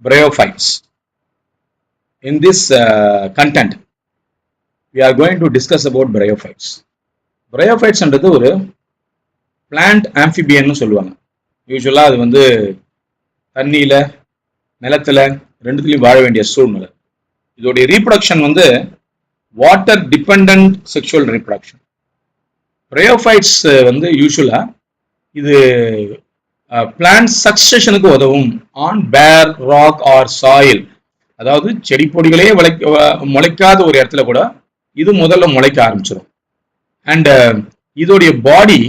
bryophytes. In this content, we are going to discuss about bryophytes. Bryophytes என்றது ஒரு plant ஆம்பிபியன்னு சொல்லுவாங்க. யூஸ்வலா அது வந்து தண்ணியில நிலத்துல ரெண்டுத்துலயும் வாழ வேண்டிய சூழ்நிலை. இதோடைய ரீப்ரொடக்ஷன் வந்து water dependent sexual reproduction. bryophytes வந்து யூஸ்வலா இது பிளான்ட் சக்சஷனுக்கு உதவும் ஆன் பேர் ராக் ஆர் சாயில். அதாவது செடி பொடிகளே முளைக்காத ஒரு இடத்துல கூட இது முதல்ல முளைக்க ஆரம்பிச்சிடும். அண்ட் இதோடைய பாடி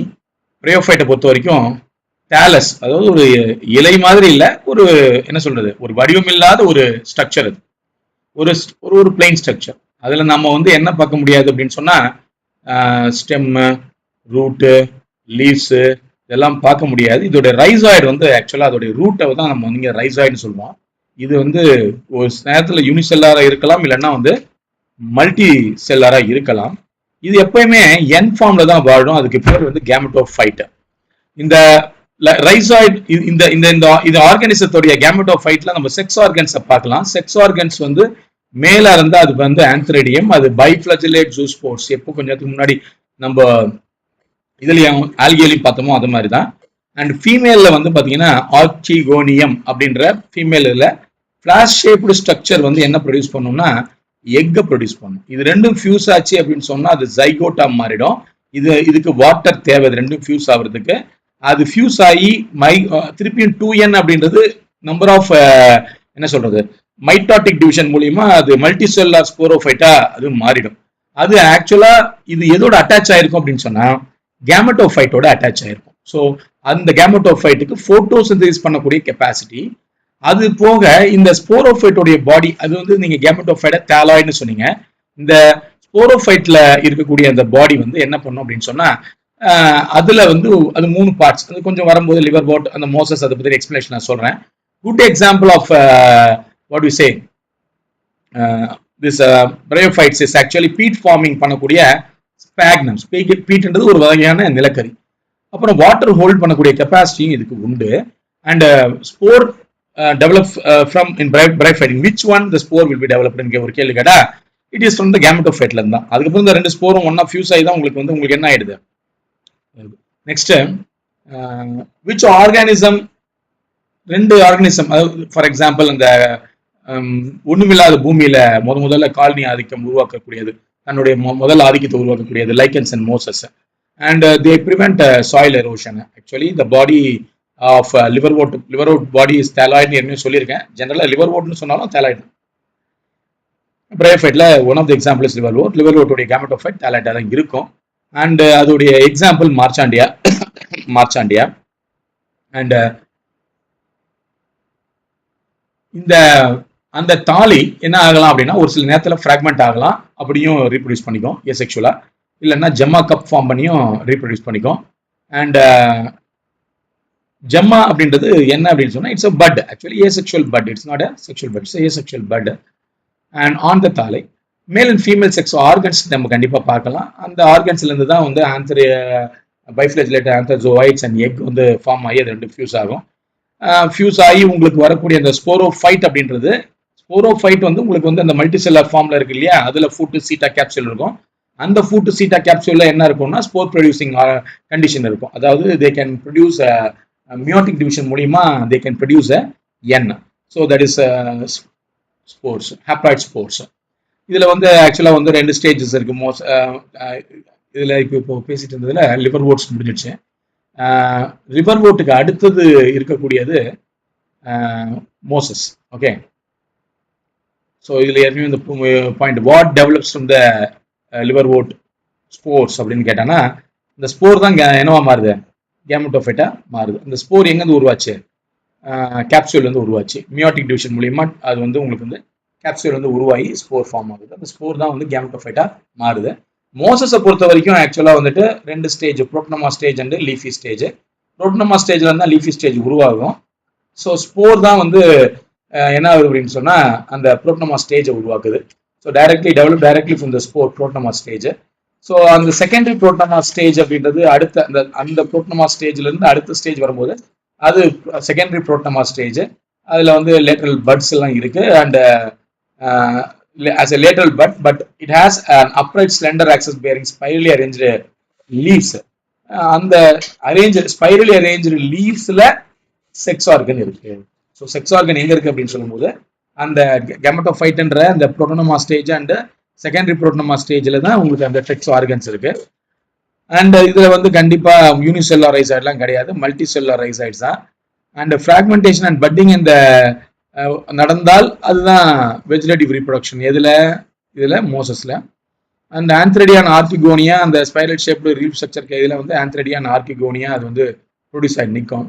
bryophyte பொறுத்த வரைக்கும் டேலஸ், அதாவது ஒரு இலை மாதிரி இல்லை, ஒரு என்ன சொல்றது, ஒரு வடிவம் இல்லாத ஒரு ஸ்ட்ரக்சர். அது ஒரு ஒரு பிளைன் ஸ்ட்ரக்சர். அதுல நம்ம வந்து என்ன பார்க்க முடியாது அப்படின்னு சொன்னா ஸ்டெம்மு, ரூட்டு, லீவ்ஸு இதெல்லாம் பார்க்க முடியாது. இதோட ரைசாய்டு வந்து ஆக்சுவலா அதோடைய ரூட்டை தான் நம்ம வந்து ரைசாய்டுன்னு சொல்லுவோம். இது வந்து ஒரு நேரத்தில் யூனிசெல்லாரா இருக்கலாம், இல்லைன்னா வந்து மல்டி செல்லாரா இருக்கலாம். இது எப்பயுமே என் ஃபார்ம்ல தான் வாழும். அதுக்கு பேர் வந்து கேமெட்டோஃபைட். இந்த ரைசாய்டு இந்த ஆர்கானிசத்தோடைய கேமெட்டோஃபைட்ல நம்ம செக்ஸ் ஆர்கன்ஸை பார்க்கலாம். செக்ஸ் ஆர்கன்ஸ் வந்து மேல இருந்தா அது வந்து ஆந்த்ரேடியம், அது பைஃபிளஜிலேட் ஜூஸ்போர்ஸ். எப்போ கொஞ்ச நேரத்துக்கு முன்னாடி நம்ம இதுலயும் ஆல்கியிலையும் பார்த்தோமோ அது மாதிரி தான். அண்ட் ஃபீமேல்ல வந்து பாத்தீங்கன்னா ஆர்ச்சிகோனியம் அப்படின்ற ஃபீமேல்ல ஃபிளாஷ் ஷேப்டு ஸ்ட்ரக்சர் வந்து என்ன ப்ரொடியூஸ் பண்ணும்னா எக்கை ப்ரொடியூஸ் பண்ணும். இது ரெண்டும் ஃபியூஸ் ஆச்சு அப்படின்னு சொன்னா அது ஜைகோட்டா மாறிடும். இதுக்கு வாட்டர் தேவை, இது ரெண்டும் ஃபியூஸ் ஆகுறதுக்கு. அது ஃபியூஸ் ஆகி திருப்பியும் 2n அப்படின்றது நம்பர் ஆஃப் என்ன சொல்றது மைட்டாட்டிக் டிவிஷன் மூலியமா அது மல்டி செல்லார் ஸ்போரோஃபைட்டா அது மாறிடும். அது ஆக்சுவலா இது எதோட அட்டாச் ஆயிருக்கும் அப்படின்னு சொன்னா கேமெட்டோஃபைட்டோட அட்டாச் ஆயிருக்கும். ஸோ அந்த கேமெட்டோஃபைட்டுக்கு போட்டோசிந்தசிஸ் பண்ணக்கூடிய கெப்பாசிட்டி. அது போக இந்த ஸ்போரோஃபைட்டோடைய பாடி, அது வந்து நீங்க கேமெட்டோஃபைட்டை தேலாய்டுன்னு சொன்னீங்க. இந்த ஸ்போரோஃபைட்ல இருக்கக்கூடிய அந்த பாடி வந்து என்ன பண்ணும் அப்படின்னு சொன்னா அதுல வந்து அது 3 பார்ட்ஸ். அது கொஞ்சம் வரும்போது லிவர் போட், அந்த மோசஸ், அதை பத்தி எக்ஸ்பிளேஷன் நான் சொல்றேன். Good example of what you say this bryophytes is actually peat forming பண்ணக்கூடிய ஸ்பாக்னம்ஸ். பீட்ன்றது ஒரு வகையான நிலக்கரி. அப்புறம் வாட்டர் ஹோல்ட் பண்ணக்கூடிய கெப்பாசிட்டியும் இதுக்கு உண்டு. And spore develop from in bryophyte. in which one the spore will be developed ன்னு ஒரு கேள்வி கேட்டா இட் இஸ் ஃப்ரம் த கேமெட்டோஃபைட்ல இருந்தா. அதுக்கப்புறம் இந்த 2 ஸ்போரும் ஒன்னா ஃபியூஸ் ஆகி தான் உங்களுக்கு என்ன ஆயிடுது. Next which organism, 2 organism, for example இந்த ஒண்ணுமில்லாத பூமியில முதல்ல காலனி ஆதிக்கம் உருவாக்கக்கூடியது, தன்னுடைய முதல் ஆதிக்கத்தை உருவாக்கக்கூடியது lichens and mosses. And they prevent soil erosion. Actually the body of liverwort body is தேலாய்டுன்னு ஏற்கனவே சொல்லியிருக்கேன். ஜெனரலா லிவர் ஓட்னு சொன்னாலும் தேலாய்டு. bryophyteல one of the example is liverwort. லிவர் ஓட்டுடைய கேமெட்டோஃபைட் தேலாய்டா தான் இருக்கும். அண்ட் அதோடைய எக்ஸாம்பிள் மார்ச்சாண்டியா. அண்ட் இந்த அந்த தாலி என்ன ஆகலாம் அப்படின்னா ஒரு சில நேரத்தில் ஃப்ராக்மெண்ட் ஆகலாம், அப்படியும் ரீப்ரொடியூஸ் பண்ணிக்கும் ஏசெக்சுவலா, இல்லைன்னா ஜெம்மா கப் ஃபார்ம் பண்ணியும் ரீப்ரொடியூஸ் பண்ணிக்கும். அண்ட் ஜெம்மா அப்படின்றது என்ன அப்படின்னு சொன்னா it's a bud. Actually asexual bud, it's not a sexual bud, it's asexual bud. And on the தாலை male and female sex organs நம்ம கண்டிப்பா பார்க்கலாம். அந்த ஆர்கன்ஸ்ல இருந்து தான் வந்து பைஃபிளஜிலேட் ஆந்த்ரோசோயிட்ஸ் அண்ட் எக் வந்து ஃபார்ம் ஆகி அது 2 ஃபியூஸ் ஆகும். ஃபியூஸ் ஆகி உங்களுக்கு வரக்கூடிய அந்த ஸ்போரோஃபைட் அப்படின்றது, ஸ்போரோஃபைட் வந்து உங்களுக்கு வந்து அந்த மல்டி செல்லார் ஃபார்ம்ல இருக்கு இல்லையா, அதுல ஃபூட்டு சீட்டா கேப்சூல் இருக்கும். அந்த ஃபூட்டு சீட்டா கேப்சூல்ல என்ன இருக்கும்னா ஸ்போர் ப்ரொடியூசிங் கண்டிஷன் இருக்கும். அதாவது they can produce meiotic division மூலியமா they can produce N. So that is spores, haploid spores. இதுல வந்து ஆக்சுவலா வந்து 2 ஸ்டேஜஸ் இருக்கு. இதுல இப்போ பேசிட்டு இருந்ததுல லிவர் ஓட்ஸ் முடிஞ்சிடுச்சு. லிவர் ஓட்டுக்கு அடுத்தது இருக்கக்கூடியது மோசஸ். ஓகே, ஸோ இதுல ஏற்கனவே இந்த point what develops from the liverwort spores அப்படின்னு கேட்டானா இந்த ஸ்போர் தான் என்னவா மாறுது, கேமெட்டோஃபைட்டா மாறுது. இந்த ஸ்போர் எங்கேருந்து உருவாச்சு, கேப்சூல் வந்து உருவாச்சு. மியோட்டிக் டிவிஷன் மூலியமா அது வந்து உங்களுக்கு வந்து கேப்சூல் வந்து உருவாகி ஸ்போர் ஃபார்ம் ஆகுது. அந்த ஸ்போர் தான் வந்து கேமெட்டோஃபைட்டா மாறுது. மோசஸை பொறுத்த வரைக்கும் ஆக்சுவலா வந்துட்டு 2 stage, protonema stage and leafy stage. Protonema ஸ்டேஜ்ல இருந்தா லீஃபி ஸ்டேஜ் உருவாகும். ஸோ ஸ்போர் தான் வந்து என்ன ஆகுது அப்படின்னு சொன்னா அந்த புரோட்டோனோமா ஸ்டேஜை உருவாக்குது. So directly from the spore protonema stage. So அந்த செகண்டரி புரோட்டோனோமா ஸ்டேஜ் அப்படின்றது அடுத்த அந்த புரோட்டோனோமா ஸ்டேஜ்ல இருந்து அடுத்த ஸ்டேஜ் வரும்போது அது செகண்டரி புரோட்டோனோமா ஸ்டேஜ். அதில் வந்து லேட்டரல் பட்ஸ் எல்லாம் இருக்கு. And as a lateral bud, but it has an upright slender axis bearing spirally arranged leaves. அந்த ஸ்பைரலி அரேஞ்ச் லீவ்ஸ்ல செக்ஸ் ஆர்கன் இருக்கு. ஸோ செக்ஸ் ஆர்கன் எங்க இருக்கு அப்படின்னு சொல்லும்போது அந்த கெமட்டோஃபைட்ன்ற அந்த புரோட்டோனோமா ஸ்டேஜ் அண்ட் செகண்டரி புரோட்டோனோமா ஸ்டேஜ்ல தான் உங்களுக்கு அந்த செக்ஸ் ஆர்கன்ஸ் இருக்கு. அண்ட் இதுல வந்து கண்டிப்பா யூனிசெல்லார் ரைசைட்லாம் கிடையாது, மல்டி செல்லார் ரைசைட்ஸ் தான். அண்ட் ஃப்ராக்மெண்டேஷன் அண்ட் பட்டிங் இந்த நடந்தால் அதுதான் வெஜிடேட்டிவ் ரீப்ரொடக்ஷன். இதுல மோசஸ்ல. அண்ட் ஆந்த்ரெடியான் ஆர்கிகோனியா அந்த ஸ்பைரல் ஷேப்டு ரீப் ஸ்ட்ரக்சர் இதில் வந்து ஆந்த்ரெடியான் ஆர்கிகோனியா அது வந்து ப்ரொடியூஸ் ஆகி நிற்கும்.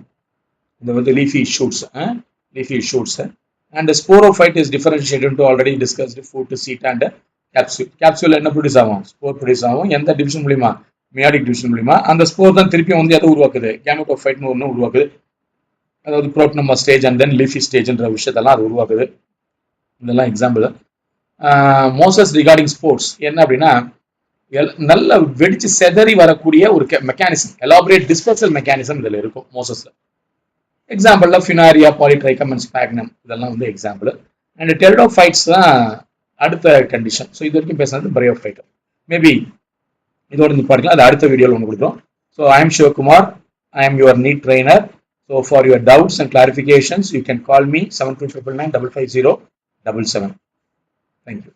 இது வந்து leafy shoots. And sporophyte is differentiate to already discussed foot, seat and capsule. Capsule என்ன ப்ரொடியூஸ் ஆகும்? ஸ்போர் ப்ரொடியூஸ் ஆகும். எந்த டிவிஷன் மூலியமா? மியாடிக் டிவிஷன் மூலியமா. அந்த ஸ்போர் தான் திருப்பி வந்து எதை உருவாக்குது? கேமெட்டோஃபைட்னு ஒன்று உருவாக்குது. அதாவது புரோட்டோனோமா ஸ்டேஜ் அண்ட் தென் லீஃபி ஸ்டேஜ்ன்ற விஷயத்தெல்லாம் அது உருவாக்குது. இதெல்லாம் எக்ஸாம்பிள். மோசஸ் ரிகார்டிங் ஸ்போர்ட்ஸ் என்ன அப்படின்னா நல்ல வெடிச்சு செதறி வரக்கூடிய ஒரு மெக்கானிசம், எலாபரேட் டிஸ்பர்சல் மெக்கானிசம் இதில் இருக்கும் மோசஸ்ல. எக்ஸாம்பிள்ல ஃபினாரியா, பாலிட்ரைகம் அண்ட் ஸ்பாக்னம் இதெல்லாம் வந்து எக்ஸாம்பிள். அண்ட் டெரிடோஃபைட்ஸ் தான் அடுத்த கண்டிஷன். ஸோ இது வரைக்கும் பேசுனது பிரயோஃபைட். மேபி இதோட நிப்பாட்டிக்கலாம், அது அடுத்த வீடியோவில் ஒன்று கொடுக்குறோம். So I am Sivakumar, I am your NEET trainer. So for your doubts and clarifications, you can call me 7299 550 77. Thank you.